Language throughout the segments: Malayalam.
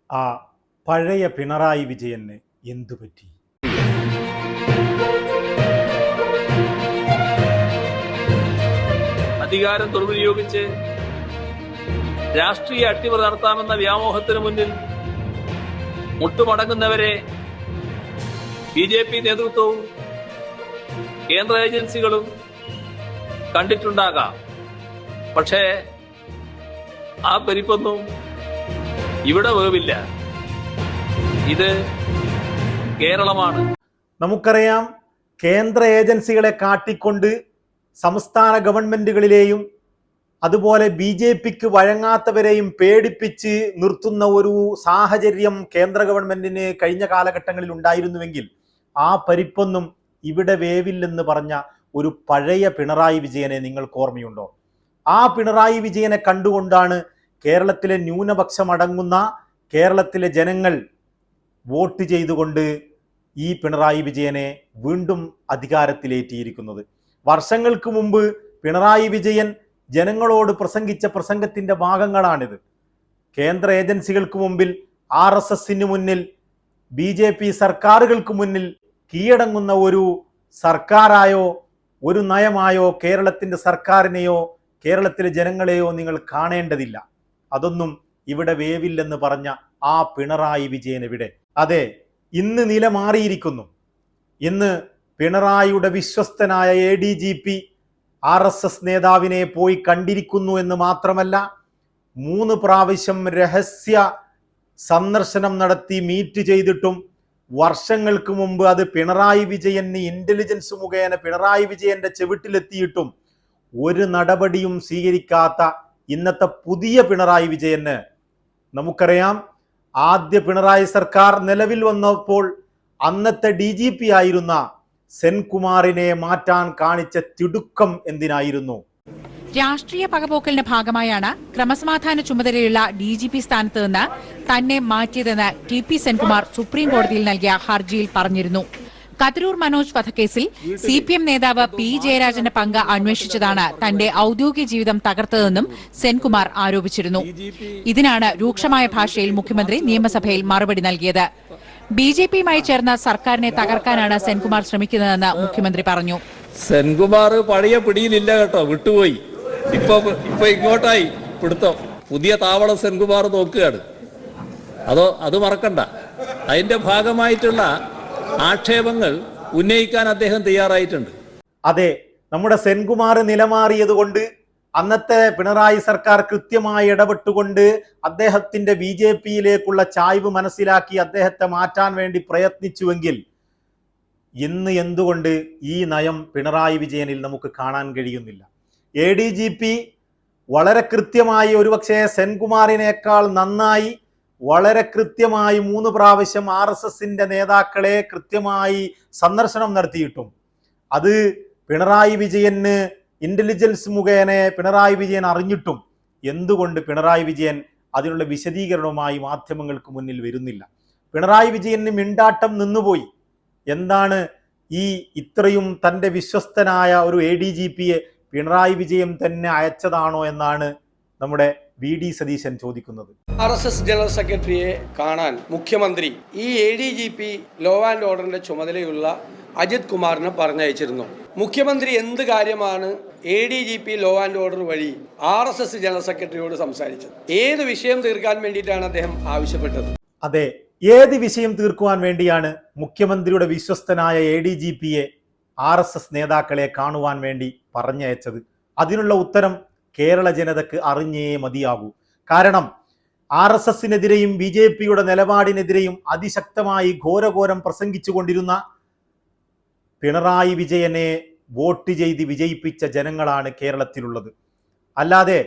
ആ പഴയ പിണറായി വിജയന് എന്തുപറ്റി? അധികാരം ദുർവിനിയോഗിച്ച് രാഷ്ട്രീയ അട്ടിമറി നടത്താമെന്ന വ്യാമോഹത്തിന് മുന്നിൽ മുട്ടുമടങ്ങുന്നവരെ ബി.ജെ.പി. നേതൃത്വവും കേന്ദ്ര ഏജൻസികളും കണ്ടിട്ടുണ്ടാകാം. പക്ഷേ ആ പരിപ്പൊന്നും ഇവിടെ വേവില്ല. ഇത് കേരളമാണ്. നമുക്കറിയാം, കേന്ദ്ര ഏജൻസികളെ കാട്ടിക്കൊണ്ട് സംസ്ഥാന ഗവൺമെന്റുകളിലെയും അതുപോലെ ബി.ജെ.പിക്ക് വഴങ്ങാത്തവരെയും പേടിപ്പിച്ച് നിർത്തുന്ന ഒരു സാഹചര്യം കേന്ദ്ര ഗവൺമെന്റിന് കഴിഞ്ഞ കാലഘട്ടങ്ങളിൽ ഉണ്ടായിരുന്നുവെങ്കിൽ ആ പരിപ്പൊന്നും ഇവിടെ വേവില്ലെന്ന് പറഞ്ഞ ഒരു പഴയ പിണറായി വിജയനെ നിങ്ങൾക്ക് ഓർമ്മയുണ്ടോ? ആ പിണറായി വിജയനെ കണ്ടുകൊണ്ടാണ് കേരളത്തിലെ ന്യൂനപക്ഷം അടങ്ങുന്ന കേരളത്തിലെ ജനങ്ങൾ വോട്ട് ചെയ്തുകൊണ്ട് ഈ പിണറായി വിജയനെ വീണ്ടും അധികാരത്തിലേറ്റിയിരിക്കുന്നത്. വർഷങ്ങൾക്ക് മുമ്പ് പിണറായി വിജയൻ ജനങ്ങളോട് പ്രസംഗിച്ച പ്രസംഗത്തിന്റെ ഭാഗങ്ങളാണിത്. കേന്ദ്ര ഏജൻസികൾക്ക് മുമ്പിൽ, RSSന് മുന്നിൽ, ബി.ജെ.പി. സർക്കാരുകൾക്ക് മുന്നിൽ കീഴടങ്ങുന്ന ഒരു സർക്കാരായോ ഒരു നയമായോ കേരളത്തിന്റെ സർക്കാരിനെയോ കേരളത്തിലെ ജനങ്ങളെയോ നിങ്ങൾ കാണേണ്ടതില്ല. അതൊന്നും ഇവിടെ വേവില്ലെന്ന് പറഞ്ഞ ആ പിണറായി വിജയൻ എവിടെ? അതെ, ഇന്ന് നില മാറിയിരിക്കുന്നു. ഇന്ന് പിണറായിയുടെ വിശ്വസ്തനായ ADGP RSS നേതാവിനെ പോയി കണ്ടിരിക്കുന്നു എന്ന് മാത്രമല്ല, 3 പ്രാവശ്യം രഹസ്യ സന്ദർശനം നടത്തി മീറ്റ് ചെയ്തിട്ടും വർഷങ്ങൾക്ക് മുമ്പ് അത് പിണറായി വിജയന് ഇന്റലിജൻസ് മുഖേന പിണറായി വിജയന്റെ ചെവിട്ടിലെത്തിയിട്ടും ഒരു നടപടിയും സ്വീകരിക്കാത്ത ഇന്നത്തെ പുതിയ പിണറായി വിജയന്, നമുക്കറിയാം, ആദ്യ പിണറായി സർക്കാർ നിലവിൽ വന്നപ്പോൾ അന്നത്തെ DGP ആയിരുന്ന സെൻകുമാറിനെ മാറ്റാൻ കാണിച്ച തിടുക്കം എന്തിനായിരുന്നു? രാഷ്ട്രീയ പകപോക്കലിന്റെ ഭാഗമായാണ് ക്രമസമാധാന ചുമതലയുള്ള DGP സ്ഥാനത്ത് നിന്ന് തന്നെ മാറ്റിയതെന്ന് TP സെൻകുമാർ സുപ്രീം കോടതിയിൽ നൽകിയ ഹർജിയിൽ പറഞ്ഞിരുന്നു. കതിരൂർ മനോജ് വധക്കേസിൽ CPM നേതാവ് P. ജയരാജന്റെ പങ്ക് അന്വേഷിച്ചതാണ് തന്റെ ഔദ്യോഗിക ജീവിതം തകർത്തതെന്നും സെൻകുമാർ ആരോപിച്ചിരുന്നു. ഇതിനാണ് രൂക്ഷമായ ഭാഷയിൽ മുഖ്യമന്ത്രി നിയമസഭയിൽ മറുപടി നൽകിയത്. BJP-യുമായി ചേർന്ന സർക്കാരിനെ തകർക്കാനാണ് സെൻകുമാർ ശ്രമിക്കുന്നതെന്ന് മുഖ്യമന്ത്രി പറഞ്ഞു. സെൻകുമാർ പഴയ പിടിയിലില്ല കേട്ടോ, വിട്ടുപോയി. ഇപ്പൊ ഇങ്ങോട്ടായി പിടുത്തം. പുതിയ താവളം സെൻകുമാർ നോക്കുകയാണ്. അത് മറക്കണ്ട. അതിന്റെ ഭാഗമായിട്ടുള്ള ആക്ഷേപങ്ങൾ ഉന്നയിക്കാൻ അദ്ദേഹം തയ്യാറായിട്ടുണ്ട്. അതെ, നമ്മുടെ സെൻകുമാർ നിലമാറിയത് കൊണ്ട് അന്നത്തെ പിണറായി സർക്കാർ കൃത്യമായി ഇടപെട്ടുകൊണ്ട് അദ്ദേഹത്തിന്റെ BJP-യിലേക്കുള്ള ചായ്വ് മനസ്സിലാക്കി അദ്ദേഹത്തെ മാറ്റാൻ വേണ്ടി പ്രയത്നിച്ചുവെങ്കിൽ ഇന്ന് എന്തുകൊണ്ട് ഈ നയം പിണറായി വിജയനിൽ നമുക്ക് കാണാൻ കഴിയുന്നില്ല? ADGP വളരെ കൃത്യമായി, ഒരുപക്ഷെ സെൻകുമാറിനേക്കാൾ നന്നായി, വളരെ കൃത്യമായി 3 പ്രാവശ്യം RSSന്റെ നേതാക്കളെ കൃത്യമായി സന്ദർശനം നടത്തിയിട്ടും അത് പിണറായി വിജയന് ഇന്റലിജൻസ് മുഖേന പിണറായി വിജയൻ അറിഞ്ഞിട്ടും എന്തുകൊണ്ട് പിണറായി വിജയൻ അതിനുള്ള വിശദീകരണവുമായി മാധ്യമങ്ങൾക്ക് മുന്നിൽ വരുന്നില്ല? പിണറായി വിജയന് മിണ്ടാട്ടം നിന്നുപോയി. എന്താണ് ഇത്രയും തൻ്റെ വിശ്വസ്തനായ ഒരു ADGP-യെ പിണറായി വിജയൻ തന്നെ അയച്ചതാണോ എന്നാണ് നമ്മുടെ VD സതീശൻ ചോദിക്കുന്നത്. RSS ജനറൽ സെക്രട്ടറിയെ കാണാൻ മുഖ്യമന്ത്രി ഈ ADGP ലോ ആൻഡ് ഓർഡറിന്റെ ചുമതലയുള്ള അജിത് കുമാറിനെ പറഞ്ഞയച്ചിരുന്നു. മുഖ്യമന്ത്രി എന്ത് കാര്യമാണ് ADGP ലോ ആൻഡ് ഓർഡർ വഴി RSS ജനറൽ സെക്രട്ടറിയോട് സംസാരിച്ചത്? ഏത് വിഷയം തീർക്കാൻ വേണ്ടിയിട്ടാണ് അദ്ദേഹം ആവശ്യപ്പെട്ടത്? അതെ, ഏത് വിഷയം തീർക്കുവാൻ വേണ്ടിയാണ് മുഖ്യമന്ത്രിയുടെ വിശ്വസ്തനായ ADGP-യെ RSS നേതാക്കളെ കാണുവാൻ വേണ്ടി പറഞ്ഞയച്ചത്? അതിനുള്ള ഉത്തരം കേരള ജനതയ്ക്ക് അറിഞ്ഞേ മതിയാകൂ. കാരണം RSSനെതിരെയും BJP-യുടെ നിലപാടിനെതിരെയും അതിശക്തമായി ഘോരഘോരം പ്രസംഗിച്ചു കൊണ്ടിരുന്ന പിണറായി വിജയനെ വോട്ട് ചെയ്ത് വിജയിപ്പിച്ച ജനങ്ങളാണ് കേരളത്തിലുള്ളത്. അല്ലാതെ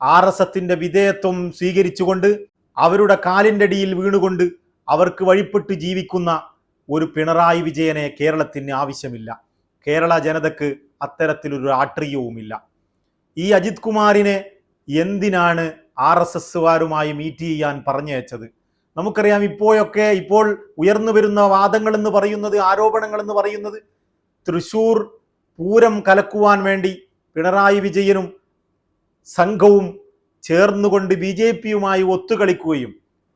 RSSന്റെ വിധേയത്വം സ്വീകരിച്ചുകൊണ്ട് അവരുടെ കാലിൻ്റെ അടിയിൽ വീണുകൊണ്ട് അവർക്ക് വഴിപ്പെട്ട് ജീവിക്കുന്ന ഒരു പിണറായി വിജയനെ കേരളത്തിന് ആവശ്യമില്ല. കേരള ജനതയ്ക്ക് അത്തരത്തിലൊരു രാഷ്ട്രീയവുമില്ല. ഈ അജിത് കുമാറിനെ എന്തിനാണ് RSSകാരുമായി മീറ്റ് ചെയ്യാൻ പറഞ്ഞയച്ചത്? നമുക്കറിയാം, ഇപ്പോൾ ഉയർന്നു വരുന്ന വാദങ്ങൾ എന്ന് പറയുന്നത്, ആരോപണങ്ങൾ എന്ന് പറയുന്നത്, തൃശ്ശൂർ പൂരം കലക്കുവാൻ വേണ്ടി പിണറായി വിജയനും സംഘവും ചേർന്നുകൊണ്ട് BJP-യുമായി ഒത്തുകളിക്കുകയും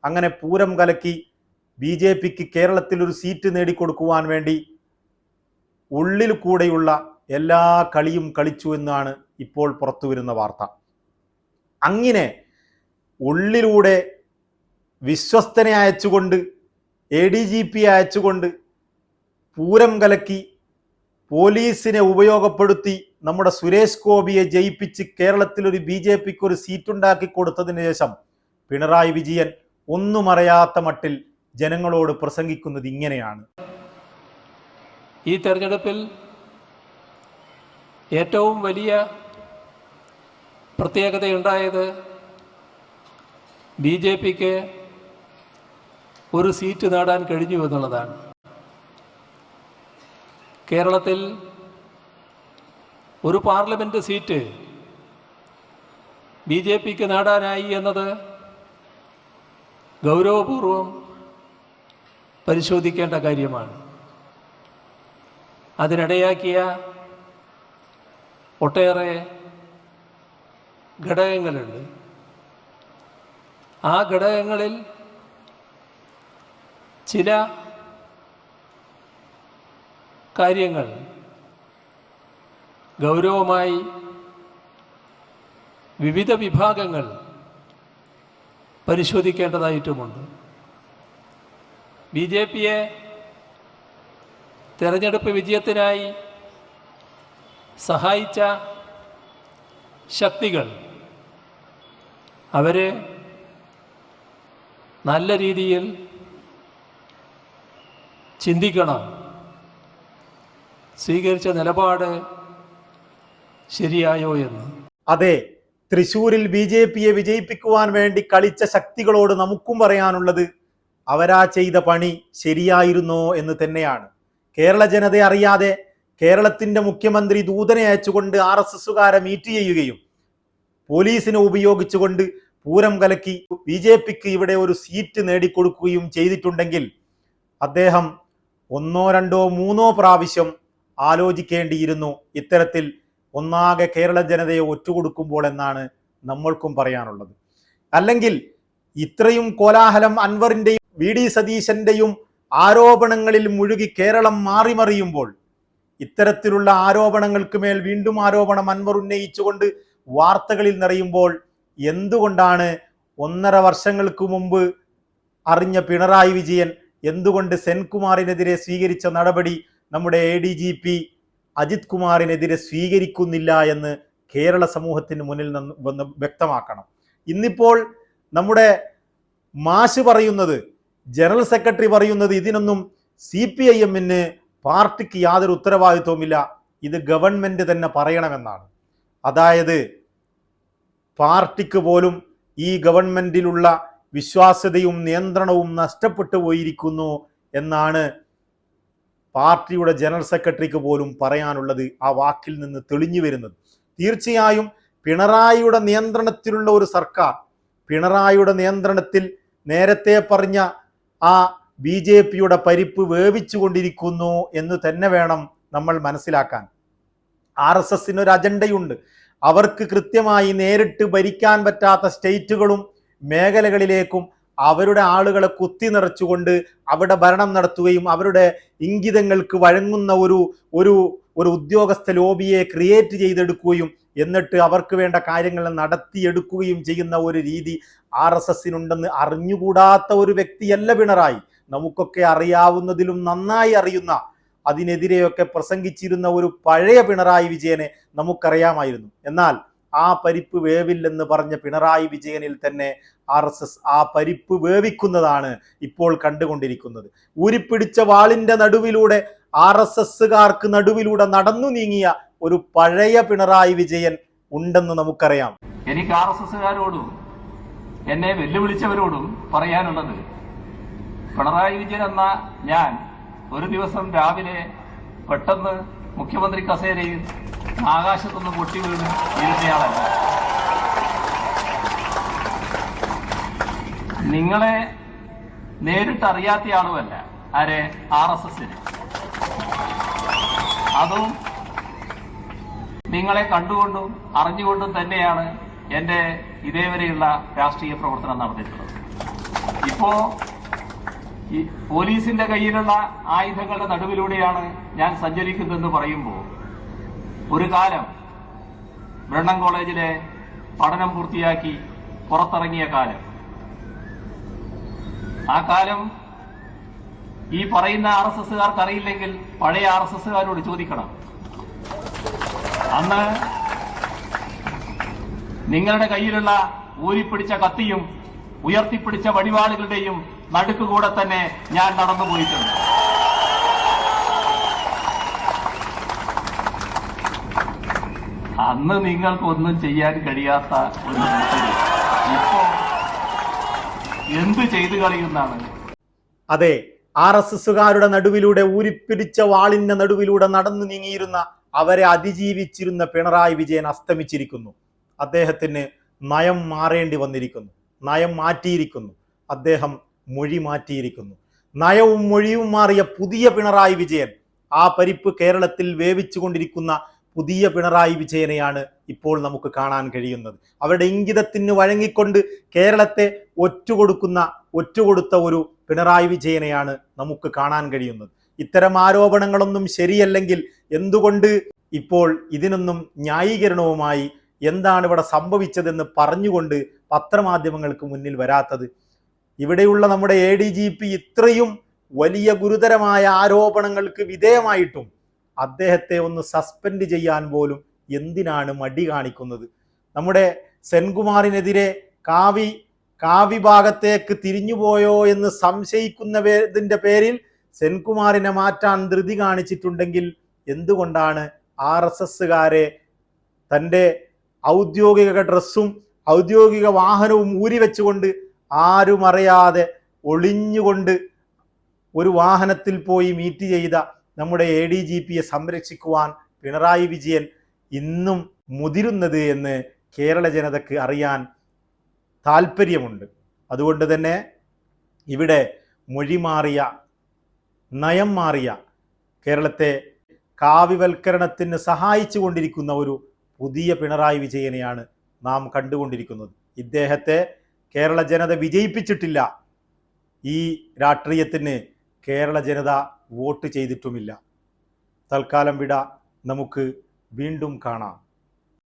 അങ്ങനെ പൂരം കലക്കി BJPക്ക് കേരളത്തിൽ ഒരു സീറ്റ് നേടിക്കൊടുക്കുവാൻ വേണ്ടി ഉള്ളിൽ കൂടെയുള്ള എല്ലാ കളിയും കളിച്ചു എന്നാണ് ഇപ്പോൾ പുറത്തു വരുന്ന വാർത്ത. അങ്ങനെ ഉള്ളിലൂടെ വിശ്വസ്തനെ അയച്ചുകൊണ്ട് ADGP അയച്ചുകൊണ്ട് പൂരം കലക്കി പോലീസിനെ ഉപയോഗപ്പെടുത്തി നമ്മുടെ സുരേഷ് ഗോപിയെ ജയിപ്പിച്ച് കേരളത്തിൽ ഒരു BJPക്ക് ഒരു സീറ്റ് ഉണ്ടാക്കി കൊടുത്തതിന് ശേഷം പിണറായി വിജയൻ ഒന്നും അറിയാത്ത മട്ടിൽ ജനങ്ങളോട് പ്രസംഗിക്കുന്നത് ഇങ്ങനെയാണ്. ഈ തെരഞ്ഞെടുപ്പിൽ ഏറ്റവും വലിയ പ്രത്യേകതയുണ്ടായത് BJPക്ക് ഒരു സീറ്റ് നേടാൻ കഴിഞ്ഞു എന്നുള്ളതാണ്. കേരളത്തിൽ ഒരു പാർലമെൻറ്റ് സീറ്റ് BJPക്ക് നേടാനായി എന്നത് ഗൗരവപൂർവം പരിശോധിക്കേണ്ട കാര്യമാണ്. അതിനിടയാക്കിയ ഒട്ടേറെ ഘടകങ്ങളുണ്ട്. ആ ഘടകങ്ങളിൽ ചില കാര്യങ്ങൾ ഗൗരവമായി വിവിധ വിഭാഗങ്ങൾ പരിശോധിക്കേണ്ടതായിട്ടുമുണ്ട്. BJPയെ തെരഞ്ഞെടുപ്പ് വിജയത്തിനായി സഹായിച്ച ശക്തികൾ അവർ നല്ല രീതിയിൽ ചിന്തിക്കണം. സ്വീകരിച്ച നിലപാട് ശരിയായോ എന്ന്. അതെ, തൃശ്ശൂരിൽ BJPയെ വിജയിപ്പിക്കുവാൻ വേണ്ടി കളിച്ച ശക്തികളോട് നമുക്കും പറയാനുള്ളത് അവരാ ചെയ്ത പണി ശരിയായിരുന്നോ എന്ന് തന്നെയാണ്. കേരള ജനത അറിയാതെ കേരളത്തിന്റെ മുഖ്യമന്ത്രി ദൂതനെ അയച്ചുകൊണ്ട് RSSകാരെ മീറ്റ് ചെയ്യുകയും പോലീസിനെ ഉപയോഗിച്ചുകൊണ്ട് പൂരം കലക്കി BJPക്ക് ഇവിടെ ഒരു സീറ്റ് നേടിക്കൊടുക്കുകയും ചെയ്തിട്ടുണ്ടെങ്കിൽ അദ്ദേഹം 1, 2, 3 പ്രാവശ്യം ആലോചിക്കേണ്ടിയിരുന്നു ഇത്തരത്തിൽ ഒന്നാകെ കേരള ജനതയെ ഒറ്റുകൊടുക്കുമ്പോൾ എന്നാണ് നമ്മൾക്കും പറയാനുള്ളത്. അല്ലെങ്കിൽ ഇത്രയും കോലാഹലം അൻവറിന്റെയും VD സതീശന്റെയും ആരോപണങ്ങളിൽ മുഴുകി കേരളം മാറിമറിയുമ്പോൾ ഇത്തരത്തിലുള്ള ആരോപണങ്ങൾക്ക് മേൽ വീണ്ടും ആരോപണം അൻവർ ഉന്നയിച്ചുകൊണ്ട് വാർത്തകളിൽ നിറയുമ്പോൾ എന്തുകൊണ്ടാണ് 1.5 വർഷങ്ങൾക്ക് മുമ്പ് അറിഞ്ഞ പിണറായി വിജയൻ എന്തുകൊണ്ട് സെൻകുമാറിനെതിരെ സ്വീകരിച്ച നടപടി നമ്മുടെ ADGP അജിത് കുമാറിനെതിരെ സ്വീകരിക്കുന്നില്ല എന്ന് കേരള സമൂഹത്തിന് മുന്നിൽ വന്ന് വ്യക്തമാക്കണം. ഇന്നിപ്പോൾ നമ്മുടെ മാഷ് പറയുന്നത്, ജനറൽ സെക്രട്ടറി പറയുന്നത് ഇതിനൊന്നും CPIM-ന് പാർട്ടിക്ക് യാതൊരു ഉത്തരവാദിത്വമില്ല, ഇത് ഗവൺമെന്റ് തന്നെ പറയണമെന്നാണ്. അതായത് പാർട്ടിക്ക് പോലും ഈ ഗവൺമെന്റിലുള്ള വിശ്വാസ്യതയും നിയന്ത്രണവും നഷ്ടപ്പെട്ടു പോയിരിക്കുന്നു എന്നാണ് പാർട്ടിയുടെ ജനറൽ സെക്രട്ടറിക്ക് പോലും പറയാനുള്ളത്. ആ വാക്കിൽ നിന്ന് തെളിഞ്ഞു വരുന്നത് തീർച്ചയായും പിണറായിയുടെ നിയന്ത്രണത്തിലുള്ള ഒരു സർക്കാർ, പിണറായിയുടെ നിയന്ത്രണത്തിൽ നേരത്തെ പറഞ്ഞ ആ BJPയുടെ പരിപ്പ് വേവിച്ചുകൊണ്ടിരിക്കുന്നു എന്ന് തന്നെ വേണം നമ്മൾ മനസ്സിലാക്കാൻ. RSSന് ഒരു അജണ്ടയുണ്ട്. അവർക്ക് കൃത്യമായി നേരിട്ട് ഭരിക്കാൻ പറ്റാത്ത സ്റ്റേറ്റുകളും മേഖലകളിലേക്കും അവരുടെ ആളുകളെ കുത്തി നിറച്ചുകൊണ്ട് അവിടെ ഭരണം നടത്തുകയും അവരുടെ ഇംഗിതങ്ങൾക്ക് വഴങ്ങുന്ന ഒരു ഉദ്യോഗസ്ഥ ലോബിയെ ക്രിയേറ്റ് ചെയ്തെടുക്കുകയും എന്നിട്ട് അവർക്ക് വേണ്ട കാര്യങ്ങൾ നടത്തിയെടുക്കുകയും ചെയ്യുന്ന ഒരു രീതി RSSനുണ്ടെന്ന് അറിഞ്ഞുകൂടാത്ത ഒരു വ്യക്തിയല്ല പിണറായി. നമുക്കൊക്കെ അറിയാവുന്നതിലും നന്നായി അറിയുന്ന, അതിനെതിരെയൊക്കെ പ്രസംഗിച്ചിരുന്ന ഒരു പഴയ പിണറായി വിജയനെ നമുക്കറിയാമായിരുന്നു. എന്നാൽ ആ പരിപ്പ് വേവില്ലെന്ന് പറഞ്ഞ പിണറായി വിജയനിൽ തന്നെ RSS ആ പരിപ്പ് വേവിക്കുന്നതാണ് ഇപ്പോൾ കണ്ടുകൊണ്ടിരിക്കുന്നത്. ഊരിപ്പിടിച്ച വാളിന്റെ നടുവിലൂടെ RSSകാർക്ക് നടുവിലൂടെ നടന്നു നീങ്ങിയ ഒരു പഴയ പിണറായി വിജയൻ ഉണ്ടെന്ന് നമുക്കറിയാം. എനിക്ക് RSSകാരോടും എന്നെ വെല്ലുവിളിച്ചവരോടും പറയാനുള്ളത്, പിണറായി വിജയൻ എന്ന ഞാൻ ഒരു ദിവസം രാവിലെ പെട്ടെന്ന് മുഖ്യമന്ത്രി കസേരയിൽ ആകാശത്തൊന്ന് പൊട്ടി വീണ് ഇരുന്നയാളല്ല. നിങ്ങളെ നേരിട്ട് അറിയാത്തയാളുമല്ല. ആരെ? RSSന്. അതും നിങ്ങളെ കണ്ടുകൊണ്ടും അറിഞ്ഞുകൊണ്ടും തന്നെയാണ് എൻ്റെ ഇതേവരെയുള്ള രാഷ്ട്രീയ പ്രവർത്തനം നടന്നിട്ടുള്ളത്. ഇപ്പോ ഈ പോലീസിന്റെ കയ്യിലുള്ള ആയുധങ്ങളുടെ നടുവിലൂടെയാണ് ഞാൻ സഞ്ചരിക്കുന്നതെന്ന് പറയുമ്പോൾ ഒരു കാലം ബ്രണ്ണൻ കോളേജിലെ പഠനം പൂർത്തിയാക്കി പുറത്തിറങ്ങിയ കാലം, ആ കാലം ഈ പറയുന്ന RSSകാർക്ക് അറിയില്ലെങ്കിൽ പഴയ RSSകാരോട് ചോദിക്കണം. അന്ന് നിങ്ങളുടെ കയ്യിലുള്ള ഊരിപ്പിടിച്ച കത്തിയും ഉയർത്തിപ്പിടിച്ച വടിവാളുകളുടെയും നടുക്കുകൂടെ തന്നെ ഞാൻ നടന്നുപോയിട്ടുണ്ട്. അന്ന് നിങ്ങൾക്കൊന്നും ചെയ്യാൻ കഴിയാത്ത ഒരു ഇപ്പോ എന്ത് ചെയ്തു കളയുന്നാണ്? അതെ, RSSകാരുടെ നടുവിലൂടെ ഊരിപ്പിടിച്ച വാളിന്റെ നടുവിലൂടെ നടന്നു നീങ്ങിയിരുന്ന, അവരെ അതിജീവിച്ചിരുന്ന പിണറായി വിജയൻ അസ്തമിച്ചിരിക്കുന്നു. അദ്ദേഹത്തിന് നയം മാറേണ്ടി വന്നിരിക്കുന്നു, നയം മാറ്റിയിരിക്കുന്നു. അദ്ദേഹം മൊഴി മാറ്റിയിരിക്കുന്നു. നയവും മൊഴിയും മാറിയ പുതിയ പിണറായി വിജയൻ, ആ പരിപ്പ് കേരളത്തിൽ വേവിച്ചുകൊണ്ടിരിക്കുന്ന പുതിയ പിണറായി വിജയനെയാണ് ഇപ്പോൾ നമുക്ക് കാണാൻ കഴിയുന്നത്. അവരുടെ ഇംഗിതത്തിന് വഴങ്ങിക്കൊണ്ട് കേരളത്തെ ഒറ്റുകൊടുത്ത ഒരു പിണറായി വിജയനെയാണ് നമുക്ക് കാണാൻ കഴിയുന്നത്. ഇത്തരം ആരോപണങ്ങളൊന്നും ശരിയല്ലെങ്കിൽ എന്തുകൊണ്ട് ഇപ്പോൾ ഇതിനൊന്നും ന്യായീകരണവുമായി എന്താണ് ഇവിടെ സംഭവിച്ചതെന്ന് പറഞ്ഞുകൊണ്ട് പത്രമാധ്യമങ്ങൾക്ക് മുന്നിൽ വരാത്തത്? ഇവിടെയുള്ള നമ്മുടെ ADGP ഇത്രയും വലിയ ഗുരുതരമായ ആരോപണങ്ങൾക്ക് വിധേയമായിട്ടും അദ്ദേഹത്തെ ഒന്ന് സസ്പെൻഡ് ചെയ്യാൻ പോലും എന്തിനാണ് മടി കാണിക്കുന്നത്? നമ്മുടെ സെൻകുമാറിനെതിരെ കാവി ഭാഗത്തേക്ക് തിരിഞ്ഞുപോയോ എന്ന് സംശയിക്കുന്നതിൻ്റെ പേരിൽ സെൻകുമാറിനെ മാറ്റാൻ ധൃതി കാണിച്ചിട്ടുണ്ടെങ്കിൽ എന്തുകൊണ്ടാണ് RSSകാരെ തൻ്റെ ഔദ്യോഗിക ഡ്രസ്സും ഔദ്യോഗിക വാഹനവും ഊരിവെച്ചുകൊണ്ട് ആരും അറിയാതെ ഒളിഞ്ഞുകൊണ്ട് ഒരു വാഹനത്തിൽ പോയി മീറ്റ് ചെയ്ത നമ്മുടെ ADGPയെ സംരക്ഷിക്കുവാൻ പിണറായി വിജയൻ ഇന്നും മുതിരുന്നത് എന്ന് കേരള ജനതയ്ക്ക് അറിയാൻ താല്പര്യമുണ്ട്. അതുകൊണ്ട് തന്നെ ഇവിടെ മൊഴി മാറിയ, നയം മാറിയ, കേരളത്തെ കാവ്യവൽക്കരണത്തിന് സഹായിച്ചു കൊണ്ടിരിക്കുന്ന ഒരു പുതിയ പിണറായി വിജയനെയാണ് നാം കണ്ടുകൊണ്ടിരിക്കുന്നത്. ഇദ്ദേഹത്തെ കേരള ജനത വിജയിപ്പിച്ചിട്ടില്ല. ഈ രാഷ്ട്രീയത്തിന് കേരള ജനത വോട്ട് ചെയ്തിട്ടുമില്ല. തൽക്കാലം വിട, നമുക്ക് വീണ്ടും കാണാം.